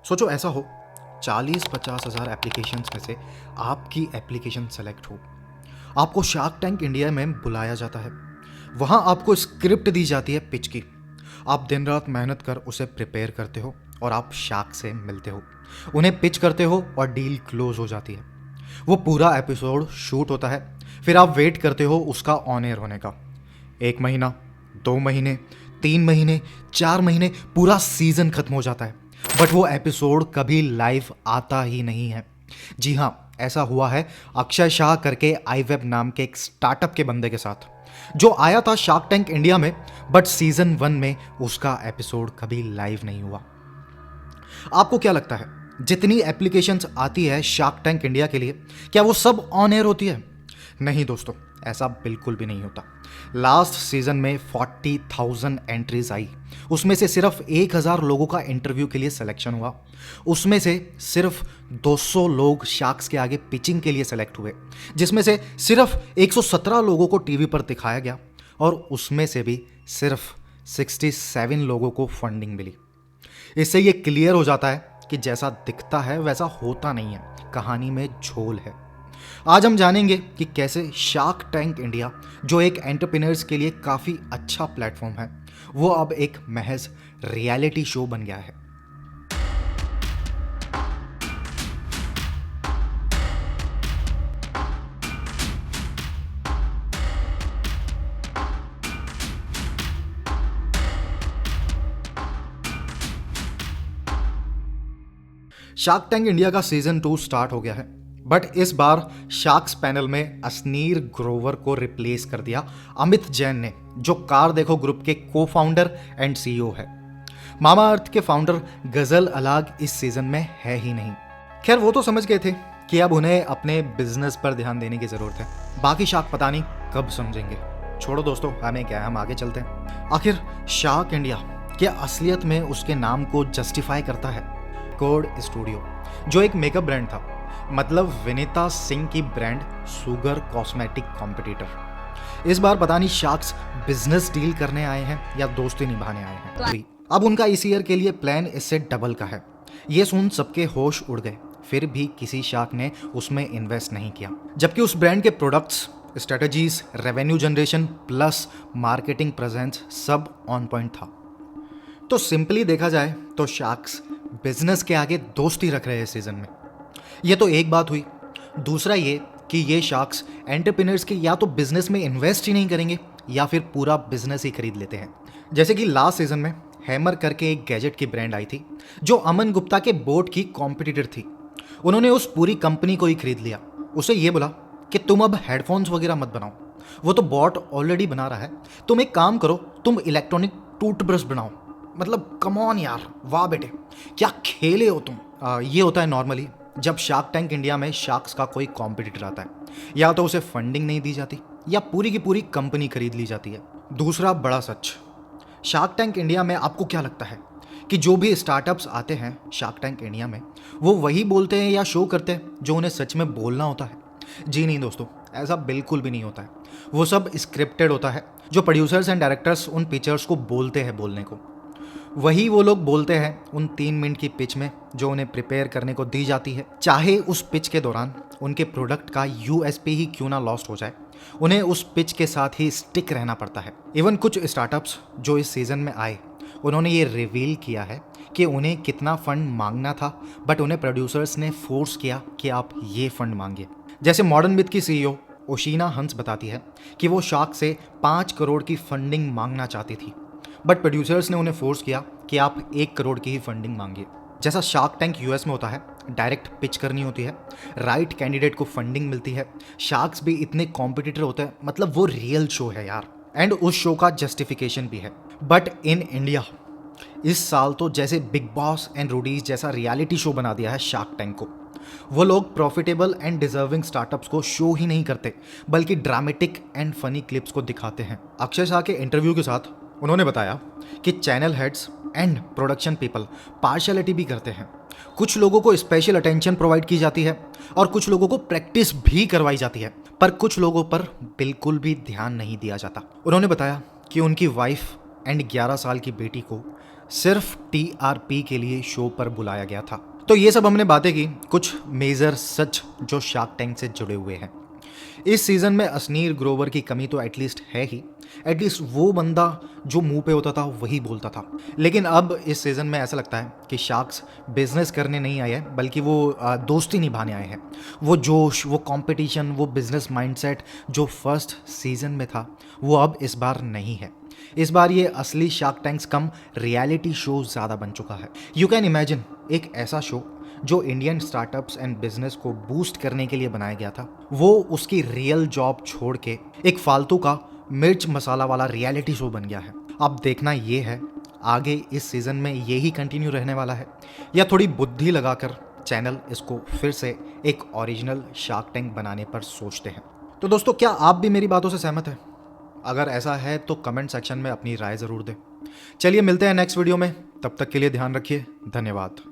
सोचो ऐसा हो 40-50 हज़ार एप्लीकेशंस में से आपकी एप्लीकेशन सेलेक्ट हो, आपको शार्क टैंक इंडिया में बुलाया जाता है। वहाँ आपको स्क्रिप्ट दी जाती है पिच की। आप दिन रात मेहनत कर उसे प्रिपेयर करते हो और आप शार्क से मिलते हो, उन्हें पिच करते हो और डील क्लोज हो जाती है। वो पूरा एपिसोड शूट होता है, फिर आप वेट करते हो उसका ऑन एयर होने का। 1 महीना, 2 महीने, 3 महीने, 4 महीने, पूरा सीजन खत्म हो जाता है, बट वो एपिसोड कभी लाइव आता ही नहीं है। जी हाँ, ऐसा हुआ है अक्षय शाह करके iWeb नाम के एक स्टार्टअप के बंदे के साथ, जो आया था शार्क टैंक इंडिया में, बट सीजन 1 में उसका एपिसोड कभी लाइव नहीं हुआ। आपको क्या लगता है, जितनी एप्लीकेशंस आती है शार्क टैंक इंडिया के लिए, क्या वो सब ऑन एयर होती है? नहीं दोस्तों, ऐसा बिल्कुल भी नहीं होता। लास्ट सीजन में 40,000 एंट्रीज आई, उसमें से सिर्फ 1,000 लोगों का इंटरव्यू के लिए सिलेक्शन हुआ। उसमें से सिर्फ 200 लोग शार्क्स के आगे पिचिंग के लिए सेलेक्ट हुए, जिसमें से सिर्फ 117 लोगों को टीवी पर दिखाया गया और उसमें से भी सिर्फ 67 लोगों को फंडिंग मिली। इससे ये क्लियर हो जाता है कि जैसा दिखता है वैसा होता नहीं है, कहानी में झोल है। आज हम जानेंगे कि कैसे शार्क टैंक इंडिया, जो एक एंटरप्रेन्योर्स के लिए काफ़ी अच्छा प्लेटफॉर्म है, वो अब एक महज रियलिटी शो बन गया है। शार्क टैंक इंडिया का सीजन 2 स्टार्ट हो गया है, बट इस बार शार्क्स पैनल में असनीर ग्रोवर को रिप्लेस कर दिया अमित जैन ने, जो कार देखो ग्रुप के को फाउंडर एंड सीईओ है। मामा अर्थ के फाउंडर गजल अलाग इस सीजन में है ही नहीं। खैर, वो तो समझ गए थे कि अब उन्हें अपने बिजनेस पर ध्यान देने की जरूरत है। बाकी शार्क पता नहीं कब समझेंगे। छोड़ो दोस्तों, हमें क्या है, हम आगे चलते हैं। आखिर शार्क इंडिया क्या असलियत में उसके नाम को जस्टिफाई करता है? कोड स्टूडियो, जो एक मेकअप ब्रांड था, मतलब विनीता सिंह की ब्रांड सुगर कॉस्मेटिक कॉम्पिटिटर। इस बार पता नहीं शार्क्स बिजनेस डील करने आए हैं या दोस्ती निभाने आए हैं। अब उनका इस ईयर के लिए प्लान इससे डबल का है। ये सुन सबके होश उड़ गए, फिर भी किसी शार्क ने उसमें इन्वेस्ट नहीं किया, जबकि उस ब्रांड के products, strategies, revenue generation plus marketing presence सब ऑन पॉइंट था। तो सिंपली देखा जाए तो शार्क्स बिजनेस के आगे दोस्ती रख रहे हैं सीजन में। ये तो एक बात हुई। दूसरा ये कि ये शार्क्स एंटरप्रेन्योर्स के या तो बिजनेस में इन्वेस्ट ही नहीं करेंगे या फिर पूरा बिजनेस ही खरीद लेते हैं। जैसे कि लास्ट सीजन में हैमर करके एक गैजेट की ब्रांड आई थी, जो अमन गुप्ता के बोर्ड की कॉम्पिटिटर थी। उन्होंने उस पूरी कंपनी को ही खरीद लिया। उसे ये बोला कि तुम अब हेडफोन्स वगैरह मत बनाओ, वो तो बॉट ऑलरेडी बना रहा है। तुम एक काम करो, तुम इलेक्ट्रॉनिक टूथब्रश बनाओ। मतलब कम ऑन यार, वाह बेटे, क्या खेले हो तुम। ये होता है नॉर्मली जब शार्क टैंक इंडिया में शार्क्स का कोई कॉम्पिटिटर आता है, या तो उसे फंडिंग नहीं दी जाती या पूरी की पूरी कंपनी खरीद ली जाती है। दूसरा बड़ा सच, शार्क टैंक इंडिया में आपको क्या लगता है कि जो भी स्टार्टअप्स आते हैं शार्क टैंक इंडिया में, वो वही बोलते हैं या शो करते हैं जो उन्हें सच में बोलना होता है? जी नहीं दोस्तों, ऐसा बिल्कुल भी नहीं होता है। वो सब स्क्रिप्टेड होता है, जो प्रोड्यूसर्स एंड डायरेक्टर्स उन पिक्चर्स को बोलते हैं बोलने को, वही वो लोग बोलते हैं उन 3 मिनट की पिच में जो उन्हें प्रिपेयर करने को दी जाती है। चाहे उस पिच के दौरान उनके प्रोडक्ट का यूएसपी ही क्यों ना लॉस्ट हो जाए, उन्हें उस पिच के साथ ही स्टिक रहना पड़ता है। इवन कुछ स्टार्टअप्स जो इस सीजन में आए, उन्होंने ये रिवील किया है कि उन्हें कितना फंड मांगना था, बट उन्हें प्रोड्यूसर्स ने फोर्स किया कि आप ये फंड मांगिए। जैसे मॉडर्न मिथ की सीईओ ओशीना हंस बताती है कि वो शार्क से 5 करोड़ की फंडिंग मांगना चाहती थी, बट प्रोड्यूसर्स ने उन्हें फोर्स किया कि आप 1 करोड़ की ही फंडिंग मांगिए। जैसा शार्क टैंक यूएस में होता है, डायरेक्ट पिच करनी होती है, राइट कैंडिडेट को फंडिंग मिलती है। शार्क्स भी इतने कॉम्पिटिटर होते हैं, मतलब वो रियल शो है यार, एंड उस शो का जस्टिफिकेशन भी है। बट इन इंडिया इस साल तो जैसे बिग बॉस एंड रूडीज जैसा रियलिटी शो बना दिया है शार्क टैंक को। वो लोग प्रॉफिटेबल एंड डिजर्विंग स्टार्टअप्स को शो ही नहीं करते, बल्कि ड्रामेटिक एंड फनी क्लिप्स को दिखाते हैं। अक्षय शाह के इंटरव्यू के साथ उन्होंने बताया कि channel heads and production people partiality भी करते हैं। कुछ लोगों को स्पेशल अटेंशन प्रोवाइड की जाती है और कुछ लोगों को प्रैक्टिस भी करवाई जाती है, पर कुछ लोगों पर बिल्कुल भी ध्यान नहीं दिया जाता। उन्होंने बताया कि उनकी वाइफ एंड 11 साल की बेटी को सिर्फ टीआरपी के लिए शो पर बुलाया गया था। तो ये सब हमने बातें की, कुछ मेजर सच जो शार्क टैंक से जुड़े हुए हैं। इस सीजन में असनीर ग्रोवर की कमी तो एटलीस्ट है ही, एटलीस्ट वो बंदा जो मुंह पे होता था वही बोलता था। लेकिन अब इस सीजन में ऐसा लगता है कि शार्क्स बिजनेस करने नहीं आए हैं, बल्कि वो दोस्ती निभाने आए हैं। वो जोश, वो कंपटीशन, वो बिजनेस माइंडसेट जो फर्स्ट सीजन में था वो अब इस बार नहीं है। इस बार ये असली शार्क टैंक्स कम रियलिटी शो ज़्यादा बन चुका है। यू कैन इमेजिन एक ऐसा शो जो इंडियन स्टार्टअप्स एंड बिजनेस को बूस्ट करने के लिए बनाया गया था, वो उसकी रियल जॉब छोड़ के एक फालतू का मिर्च मसाला वाला रियलिटी शो बन गया है। अब देखना ये है आगे इस सीज़न में ये ही कंटिन्यू रहने वाला है, या थोड़ी बुद्धि लगाकर चैनल इसको फिर से एक ओरिजिनल शार्क टैंक बनाने पर सोचते हैं। तो दोस्तों, क्या आप भी मेरी बातों से सहमत हैं? अगर ऐसा है तो कमेंट सेक्शन में अपनी राय ज़रूर दें। चलिए मिलते हैं नेक्स्ट वीडियो में, तब तक के लिए ध्यान रखिए। धन्यवाद।